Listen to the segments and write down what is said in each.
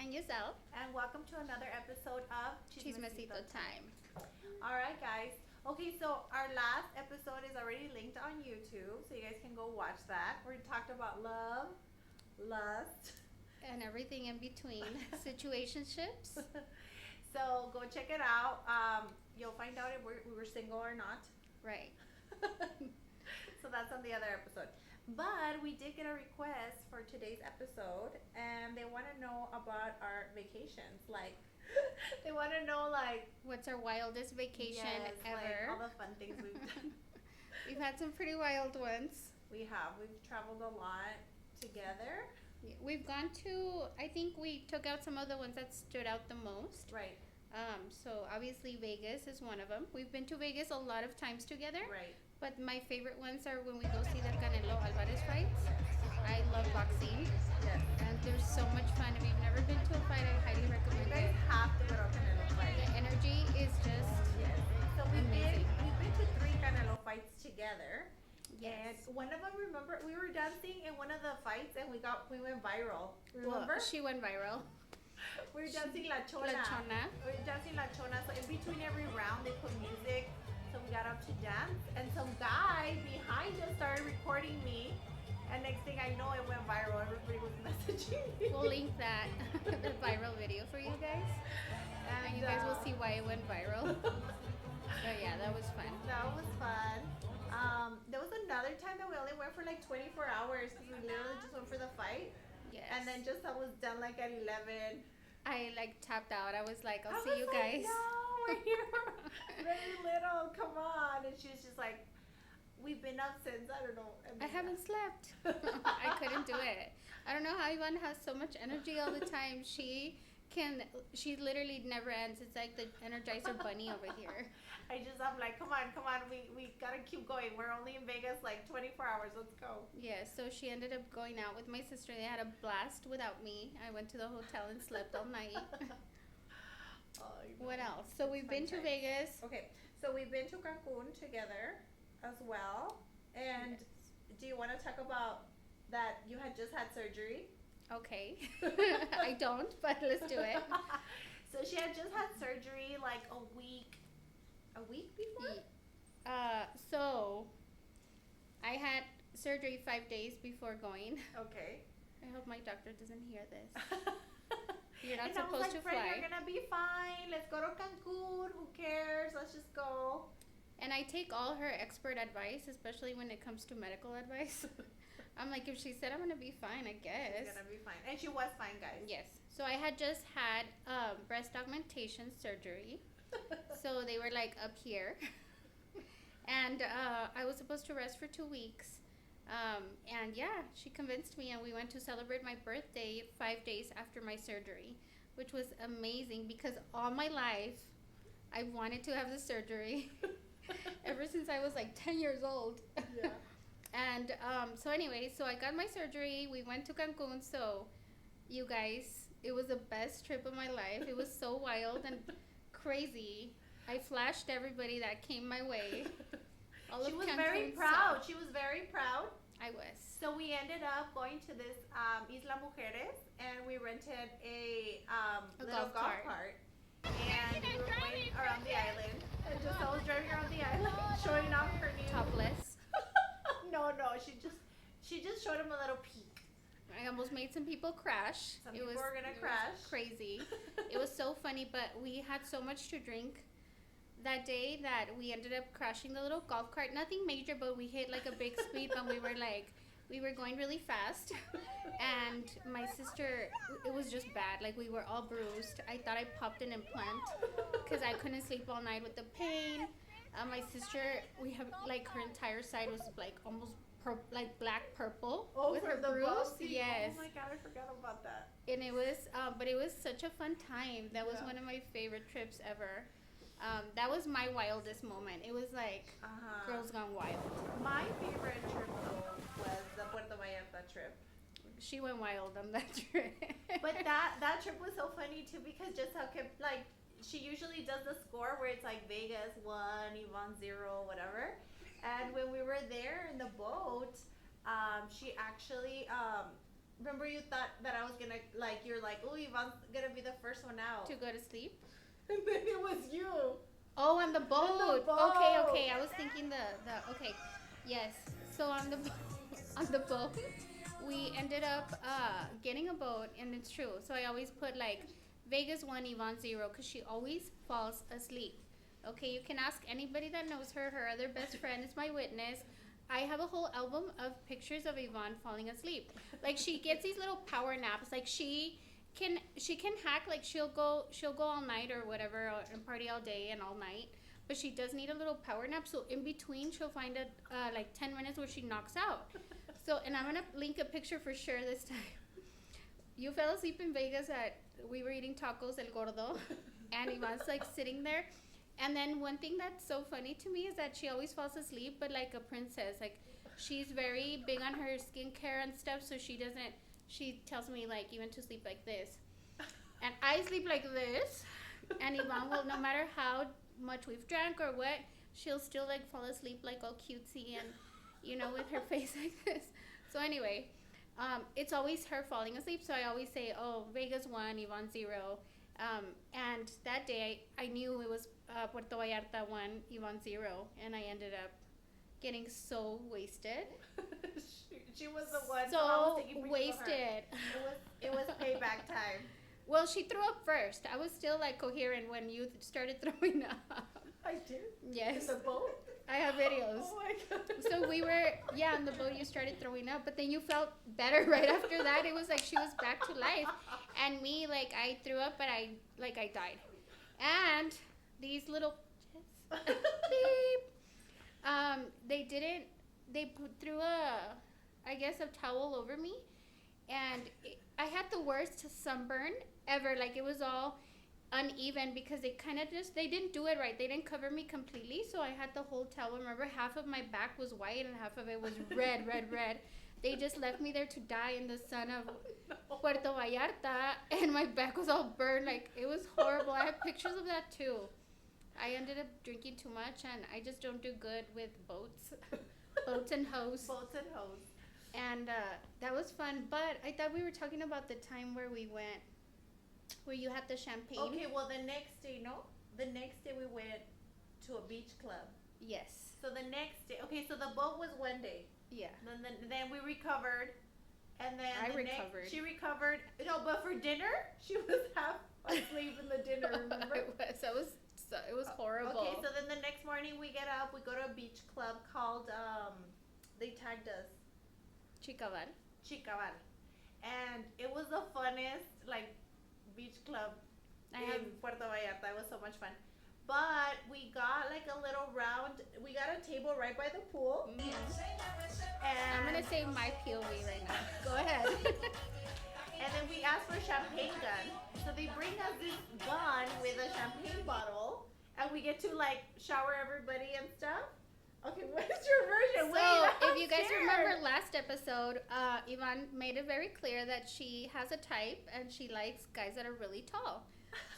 And yourself. And welcome to another episode of Chismecito Chismecito time. Time. All right, guys. Okay, so our last episode is already linked on YouTube, so you guys can go watch that. We talked about love, lust, And everything in between. Situationships. so go check it out. You'll find out if we were single or not. Right. So that's on the other episode. But we did get a request for today's episode, and they want to know about our vacations. Like, they want to know, like, What's our wildest vacation yes, ever? like all the fun things we've done. We've had some pretty wild ones. We've traveled a lot together. We've gone to, I think we took out some of the ones that stood out the most. Right. So obviously Vegas is one of them. We've been to Vegas a lot of times together. Right. But my favorite ones are when we go see the Canelo Alvarez fights. I love boxing. Yes. And there's so much fun. If you've never been to a fight, I highly You recommend guys it. have to go to a Canelo fight. The energy is just Yes. So amazing. we've been to 3 Canelo fights together. Yes. And one of them, remember, we were dancing in one of the fights and we went viral. Well, Remember? she went viral. We were dancing La Chona. La Chona. We were dancing La Chona. So in between every round, they put music. So we got up to dance. And some guy behind us started recording me. And next thing I know, it went viral. Everybody was messaging me. We'll link that the viral video for you guys, and you guys will see why it went viral. But yeah, that was fun. That was fun. There was another time that we only went for like 24 hours because we literally just went for the fight. Yes. And then just I was done like at 11. I like tapped out. I was like, I I'll see was you like, guys. No, we're here very little. Come on. And she was just like, we've been up since, I don't know. I haven't slept. I couldn't do it. I don't know how Yvonne has so much energy all the time. She literally never ends. It's like the Energizer Bunny over here. I'm like, come on, we gotta keep going. We're only in Vegas like 24 hours. Let's go. Yeah, so she ended up going out with my sister. They had a blast without me. I went to the hotel and slept all night. Oh, What else? So we've been to Vegas. Okay, so we've been to Cancun together as well. And Yes. do you want to talk about that you had just had surgery? Okay. I don't, but let's do it. So she had just had surgery like a week before? So I had surgery 5 days before going. Okay. I hope my doctor doesn't hear this. You're not And I was supposed like, to Fred, fly. you're gonna be fine. Let's go to Cancun. Who cares? Let's just go. And I take all her expert advice, especially when it comes to medical advice. I'm like, if she said I'm gonna be fine, I guess. She's gonna be fine. And she was fine, guys. Yes. So I had just had breast augmentation surgery. So they were like up here. And I was supposed to rest for 2 weeks. And yeah, she convinced me, and we went to celebrate my birthday 5 days after my surgery, which was amazing because all my life I wanted to have the surgery ever since I was like 10 years old. Yeah. And so anyway, so I got my surgery. We went to Cancun. So you guys, it was the best trip of my life. It was so wild and crazy. I flashed everybody that came my way. All She of was Cancun very saw. proud. She was very proud. I was. So we ended up going to this Isla Mujeres, and we rented a little golf cart. And we were going around the island. And just I was driving around the island, showing off her new. Topless. No, she just showed him a little peek. I almost made some people crash. Some people were gonna crash. Crazy. It was so funny, but we had so much to drink that day that we ended up crashing the little golf cart. Nothing major, but we hit like a big speed, but we were going really fast. And my sister, it was just bad. Like, we were all bruised. I thought I popped an implant because I couldn't sleep all night with the pain. My sister, we have like her entire side was like almost like black purple with her bruise. Yes. Oh my god, I forgot about that. And it was, but it was such a fun time. That was Yeah. one of my favorite trips ever. That was my wildest moment. It was like girls gone wild. My favorite trip though was the Puerto Vallarta trip. She went wild on that trip. But that trip was so funny too because just how kept like she usually does the score where it's like Vegas 1, Yvonne 0, whatever. And when we were there in the boat, she actually Remember you thought that I was gonna like you're like, oh, Yvonne's gonna be the first one out. To go to sleep. And then it was you. Oh, on the boat. On the boat. Okay. I was thinking the okay. Yes. So on the on the boat, we ended up getting a boat, and it's true. So I always put like Vegas 1, Yvonne 0, because she always falls asleep. Okay, you can ask anybody that knows her. Her other best friend is my witness. I have a whole album of pictures of Yvonne falling asleep. Like she gets these little power naps. Like she can hack. Like she'll go all night or whatever and party all day and all night. But she does need a little power nap. So in between, she'll find like 10 minutes where she knocks out. So, and I'm gonna link a picture for sure this time. You fell asleep in Vegas we were eating tacos El Gordo, and Yvonne's like sitting there. And then one thing that's so funny to me is that she always falls asleep, but like a princess. Like she's very big on her skincare and stuff, so she tells me like even to sleep like this. And I sleep like this, and Yvonne will, no matter how much we've drank or what, she'll still like fall asleep like all cutesy and, you know, with her face like this. So anyway, it's always her falling asleep, so I always say, oh, Vegas 1, Yvonne 0. And that day I knew it was Puerto Vallarta 1, Yvonne 0, and I ended up getting so wasted. she was the one. So wasted. It was payback time. Well, she threw up first. I was still like coherent when you started throwing up. I did? Yes. In the boat? I have videos. Oh my god. So we were, on the boat you started throwing up, but then you felt better right after that. It was like she was back to life. And me, like, I threw up, but I died. And these little beep, they threw I guess a towel over me. And I had the worst sunburn ever. Like, it was all uneven because they didn't do it right. They didn't cover me completely, so I had the whole towel. Remember, half of my back was white and half of it was red. They just left me there to die in the sun of Puerto Vallarta, and my back was all burned. Like, it was horrible. I have pictures of that too. I ended up drinking too much, and I just don't do good with boats and hoes. And that was fun, but I thought we were talking about the time where we went, where you had the champagne. Okay, well, the next day we went to a beach club. Yes. So the next day, okay, so the boat was one day. Yeah. Then we recovered, and then she recovered. No, but for dinner, she was half asleep in the dinner. Remember? It was horrible. Okay, so then the next morning we get up, we go to a beach club called they tagged us. Chicaval. And it was the funnest beach club in Puerto Vallarta. It was so much fun. But we got like a little round. We got a table right by the pool. Mm-hmm. And I'm gonna say my POV right now. Go ahead. And then we asked for a champagne gun. So they bring us this gun with a champagne bottle, and we get to like shower everybody and stuff. Okay, what is your version? So, if you guys remember last episode, Yvonne made it very clear that she has a type and she likes guys that are really tall.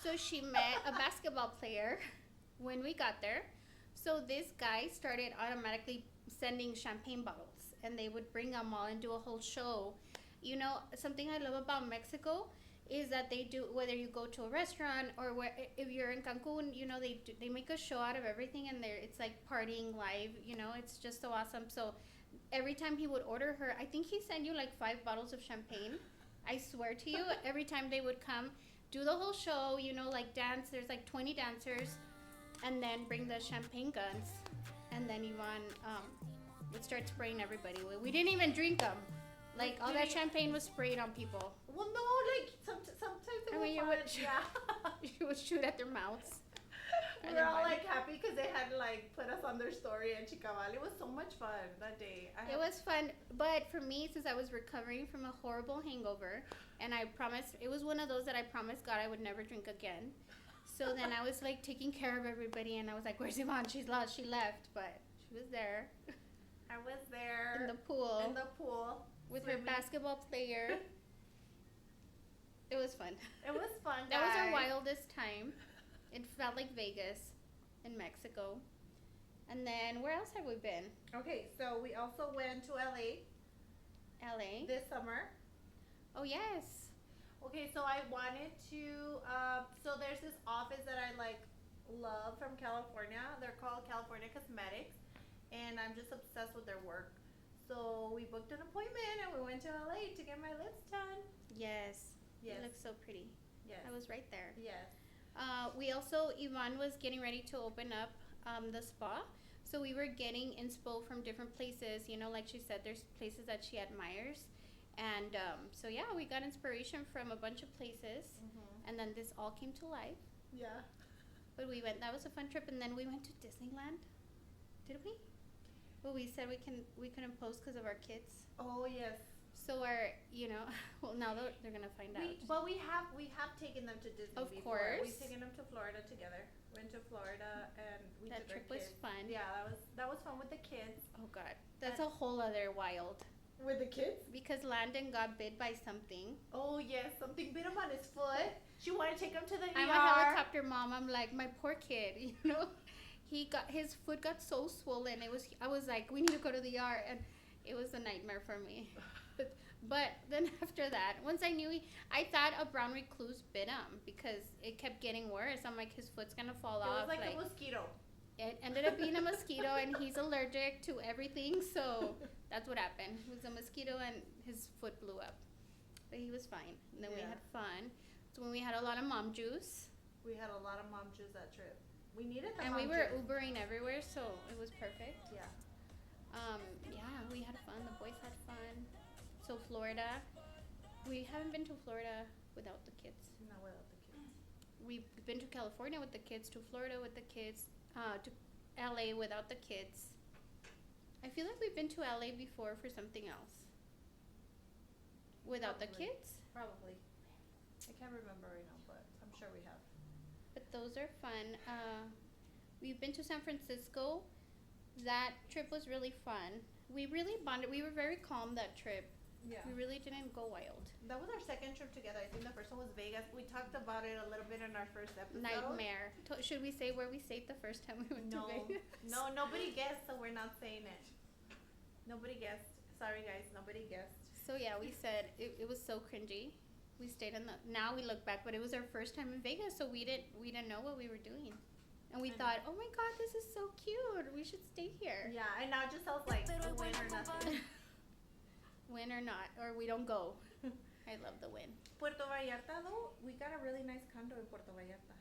So she met a basketball player when we got there. So this guy started automatically sending champagne bottles, and they would bring them all and do a whole show. You know, something I love about Mexico is that they do, whether you go to a restaurant or if you're in Cancun, you know, they make a show out of everything, and it's like partying live, you know, it's just so awesome. So every time he would order her, I think he sent you like 5 bottles of champagne. I swear to you, every time they would come, do the whole show, you know, like dance, there's like 20 dancers, and then bring the champagne guns, and then Yvonne would start spraying everybody. We didn't even drink them. Like, all that champagne was sprayed on people. Well, no, like, sometimes it was you would shoot at their mouths. We were all, like, happy because they had, like, put us on their story in Chicaval. It was so much fun that day. It was fun, but for me, since I was recovering from a horrible hangover, and I promised, it was one of those that I promised God I would never drink again. So then I was, like, taking care of everybody, and I was like, where's Yvonne? She's lost. She left, but she was there. I was there. In the pool. With swimming. Her basketball player. It was fun. It was fun, guys. That was our wildest time. It felt like Vegas in Mexico. And then, where else have we been? Okay, so we also went to LA. LA. This summer. Oh yes. Okay, so I wanted to. So there's this office that I like love from California. They're called California Cosmetics, and I'm just obsessed with their work. So we booked an appointment and we went to LA to get my lips done. Yes. Yes. It looks so pretty. Yes. I was right there. Yes. We also, Yvonne was getting ready to open up the spa. So we were getting inspo from different places. You know, like she said, there's places that she admires. And so, yeah, we got inspiration from a bunch of places. Mm-hmm. And then this all came to life. Yeah. But we went, that was a fun trip. And then we went to Disneyland. Did we? Well, we said we couldn't post because of our kids. Oh yes. So our, you know, well now they're gonna find out. But we have taken them to Disney Of before. course. We've taken them to Florida together. Went to Florida and we That took trip our was kids. fun. Yeah, that was fun with the kids. Oh God, that's a whole other wild. With the kids? Because Landon got bit by something. Oh yes, something bit him on his foot. She wanted to take him to the ER. I'm a helicopter mom. I'm like, my poor kid, you know. His foot got so swollen. I was like, we need to go to the ER, and it was a nightmare for me. But then after that, once I knew I thought a brown recluse bit him because it kept getting worse. I'm like, his foot's gonna fall off. It was like a mosquito. It ended up being a mosquito, and he's allergic to everything, so that's what happened. It was a mosquito, and his foot blew up. But he was fine. And then we had fun. So when we had a lot of mom juice. We had a lot of mom juice that trip. We needed the and mom we were juice. Ubering everywhere, so it was perfect. Yeah. Yeah, we had fun. The boys had fun. So Florida, we haven't been to Florida without the kids. Not without the kids. We've been to California with the kids, to Florida with the kids, to LA without the kids. I feel like we've been to LA before for something else. Without the kids? Probably. I can't remember right now, but I'm sure we have. But those are fun. We've been to San Francisco. That trip was really fun. We really bonded. We were very calm that trip. Yeah. We really didn't go wild. That was our second trip together. I think the first one was Vegas. We talked about it a little bit in our first episode. Nightmare. Should we say where we stayed the first time we went to Vegas? No, nobody guessed, so we're not saying it. Nobody guessed. Sorry, guys. Nobody guessed. So, yeah, we said it was so cringy. We stayed now we look back, but it was our first time in Vegas, so we didn't know what we were doing. And we thought, oh my God, this is so cute. We should stay here. Yeah, and now Giselle's like, win or nothing. Win or not, or we don't go. I love the win. Puerto Vallarta, though, we got a really nice condo in Puerto Vallarta.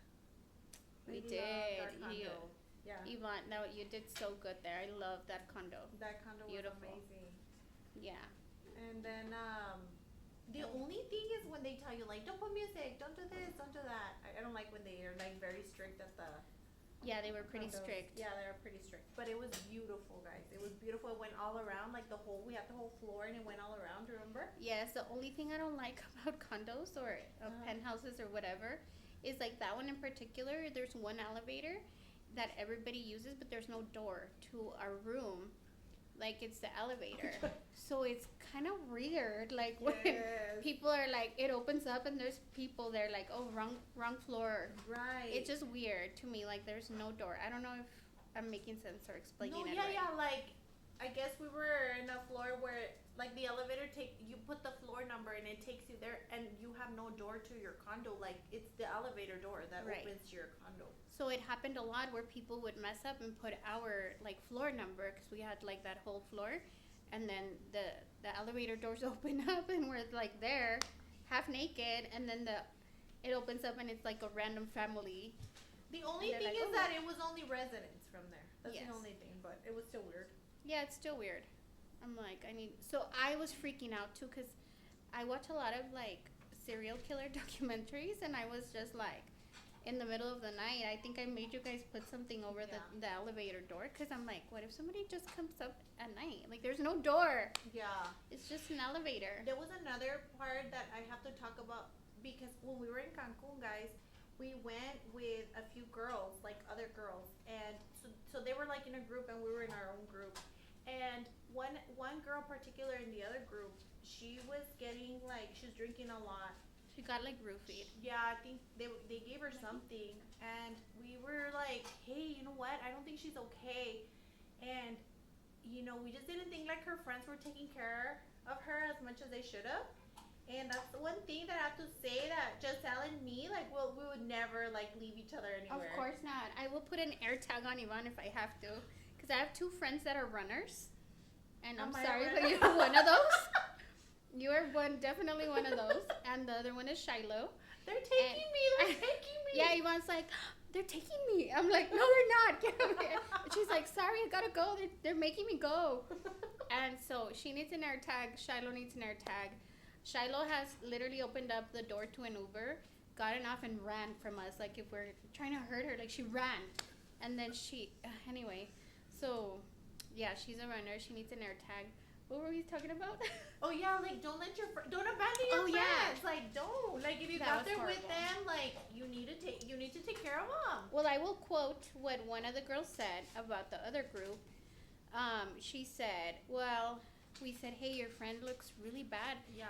We did. Our condo. Yeah. Yvonne, no, you did so good there. I love that condo. That condo Beautiful. was amazing. Yeah. And then the only thing is when they tell you like, don't put music, don't do this, don't do that. I don't like when they are like very strict at the. Yeah, they were pretty condos. strict. Yeah, they were pretty strict. But it was beautiful, guys. It was beautiful. It went all around, like we had the whole floor and it went all around, remember? Yes, the only thing I don't like about condos or penthouses or whatever is like that one in particular, there's one elevator that everybody uses, but there's no door to our room. Like, it's the elevator. So it's kind of weird. Like, when people are like, it opens up and there's people there like, oh, wrong floor. Right. It's just weird to me. Like, there's no door. I don't know if I'm making sense or explaining it right. Yeah. Like, I guess we were in a floor where, like, the elevator you put the floor number and it takes you there, and you have no door to your condo. Like, it's the elevator door that opens to your condo. So it happened a lot where people would mess up and put our like floor number, because we had like that whole floor, and then the elevator doors open up and we're like there, half naked, and then it opens up and it's like a random family. The only thing is that it was only residents from there. That's the only thing, but it was still weird. Yeah, it's still weird. I'm like, so I was freaking out too, because I watch a lot of like serial killer documentaries, and I was just like, in the middle of the night, I think I made you guys put something over the elevator door, because I'm like, what if somebody just comes up at night? Like, there's no door. Yeah. It's just an elevator. There was another part that I have to talk about, because when we were in Cancun, guys, we went with a few girls, like other girls, and so they were like in a group and we were in our own group. And one girl in particular in the other group, she was getting like, she was drinking a lot. She got like roofied. Yeah, I think they gave her something, and we were like, hey, you know what? I don't think she's okay. And we just didn't think like her friends were taking care of her as much as they should have. And that's one thing that I have to say that Giselle and me, like, we would never, like, leave each other anywhere. Of course not. I will put an air tag on Yvonne if I have to. Because I have 2 friends that are runners. And I'm sorry, but you're one of those. You are definitely one of those. And the other one is Shiloh. They're taking me. Yeah, Yvonne's like, they're taking me. I'm like, no, they're not. Get over here. And she's like, sorry, I gotta go. They're making me go. And so she needs an air tag. Shiloh needs an air tag. Shiloh has literally opened up the door to an Uber, gotten off and ran from us. Like if we're trying to hurt her, like she ran. And then anyway. So, yeah, she's a runner. She needs an air tag. What were we talking about? Oh yeah, like don't abandon your friends. Like don't. Like if you got there with them, like you need to take care of them. Well, I will quote what one of the girls said about the other group. She said, "Well, we said, hey, your friend looks really bad." Yeah.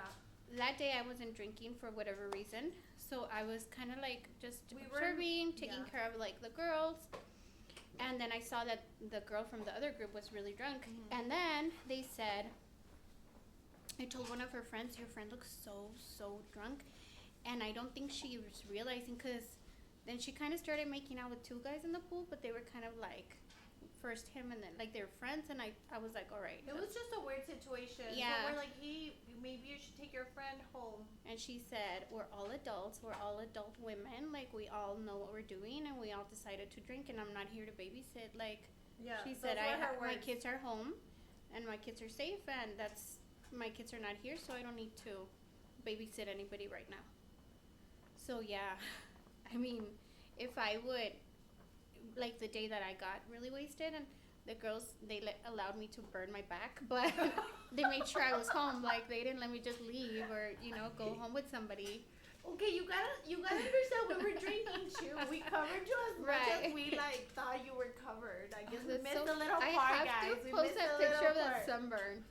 That day I wasn't drinking for whatever reason, so I was kind of like just observing, taking care of like the girls. And then I saw that the girl from the other group was really drunk. Mm-hmm. And then they said, I told one of her friends, your friend looks so drunk. And I don't think she was realizing, because then she kind of started making out with 2 guys in the pool, but they were kind of like, first him and then like they were friends. And I was like, all right. It was just a weird situation. Yeah. So we're like, hey, maybe you should take your friend home. And she said, we're all adults. We're all adult women. Like, we all know what we're doing, and we all decided to drink, and I'm not here to babysit. Like, yeah, she said, my kids are home, and my kids are safe, and my kids are not here, so I don't need to babysit anybody right now. So, yeah, I mean, if I would, like, the day that I got really wasted, and the girls, they allowed me to burn my back, but they made sure I was home. Like, they didn't let me just leave or, go home with somebody. Okay, you gotta understand we were drinking too. We covered you as much as we thought you were covered. I guess we missed a little part, guys. I have to post that picture of that sunburn.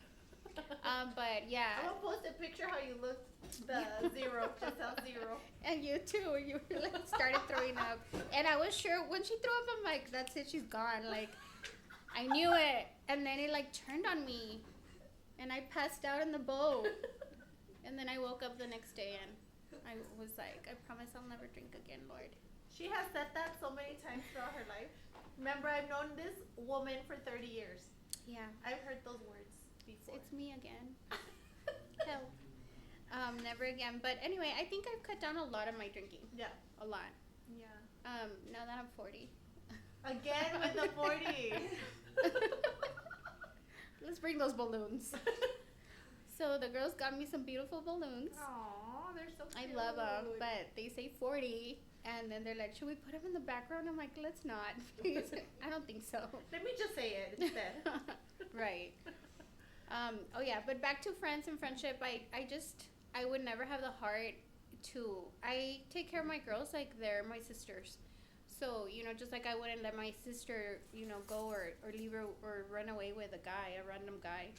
But yeah. I'm gonna post a picture how you look the zero, Giselle zero. And you too, you like started throwing up. And I was sure when she threw up, I'm like, that's it, she's gone. Like, I knew it. And then it like turned on me. And I passed out in the boat. And then I woke up the next day and I was like, I promise I'll never drink again, Lord. She has said that so many times throughout her life. Remember, I've known this woman for 30 years. Yeah. I've heard those words before. It's me again. Hell. Never again. But anyway, I think I've cut down a lot of my drinking. Yeah. A lot. Yeah. Now that I'm 40. Again with the 40. Let's bring those balloons. So the girls got me some beautiful balloons. Aww, they're so cute. I love them, but they say 40, and then they're like, should we put them in the background? I'm like, let's not. Please. I don't think so. Let me just say it instead. Right. Oh yeah, but back to friends and friendship. I would never have the heart to. I take care of my girls like they're my sisters. So, just like I wouldn't let my sister, go or leave her or run away with a random guy.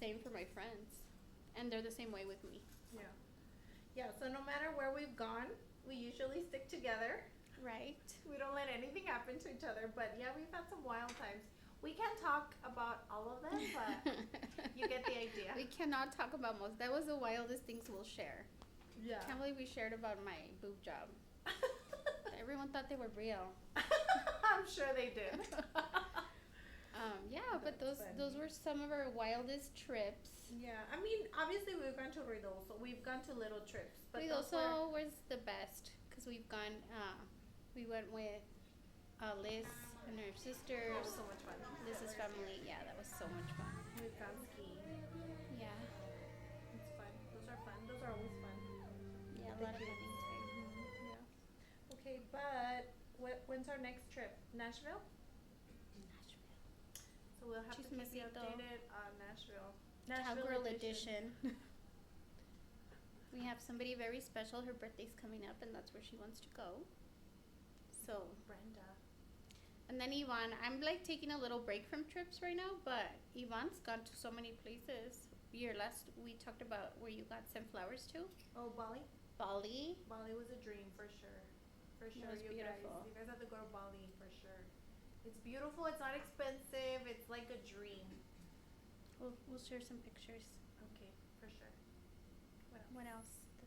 Same for my friends. And they're the same way with me. Yeah. Yeah, so no matter where we've gone, we usually stick together. Right. We don't let anything happen to each other. But yeah, we've had some wild times. We can't talk about all of them, but you get the idea. We cannot talk about most. That was the wildest things we'll share. Yeah. Can't believe we shared about my boob job. Everyone thought they were real. I'm sure they did. Yeah, but those were some of our wildest trips. Yeah, I mean, obviously we've gone to Ruidoso. We've gone to little trips. But Ruidoso was the best because we went with Liz and her sisters. That was so much fun. Liz's family. Yeah, that was so much fun. We've gone skiing. Yeah. It's fun. Those are fun. Those are always fun. Yeah, a lot of bonding time. Mm-hmm. Yeah. Okay, but when's our next trip? Nashville? So we'll have to keep you updated on Nashville. Cowgirl edition. We have somebody very special. Her birthday's coming up, and that's where she wants to go. So Brenda. And then Yvonne, I'm like taking a little break from trips right now, but Yvonne's gone to so many places. We talked about where you got sent flowers to. Oh, Bali? Bali. Bali was a dream for sure. For sure, it was beautiful. You guys have to go to Bali for sure. It's beautiful. It's not expensive. It's like a dream. We'll share some pictures. Okay, for sure. What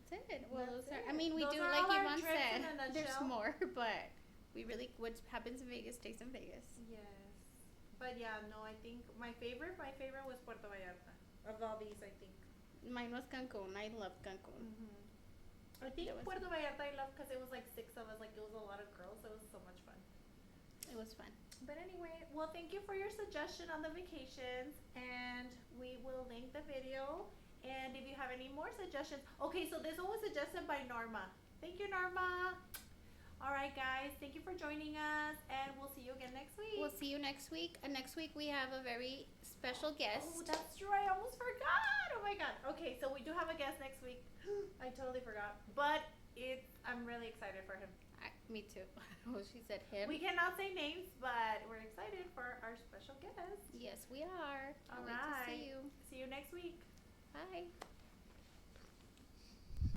That's it. Well, That's I it. mean, we Those do are like all our Yvonne trips said. in a There's nutshell. more, but we really what happens in Vegas stays in Vegas. Yes. But yeah, no, I think my favorite was Puerto Vallarta. Of all these, I think. Mine was Cancun. I loved Cancun. I think Puerto Vallarta I loved because it was like 6 of us. Like it was a lot of girls. So it was so much fun. It was fun. But anyway, well, thank you for your suggestion on the vacations, and we will link the video. And if you have any more suggestions, okay, so this one was suggested by Norma. Thank you, Norma. All right, guys, thank you for joining us, and we'll see you again next week. We'll see you next week. Next week we have a very special guest. Oh, that's true. I almost forgot. Oh my God. Okay, so we do have a guest next week. I totally forgot, but I'm really excited for him. Me too. Oh, she said him. We cannot say names, but we're excited for our special guest. Yes, we are. All Can't wait right. to see you. See you next week. Bye.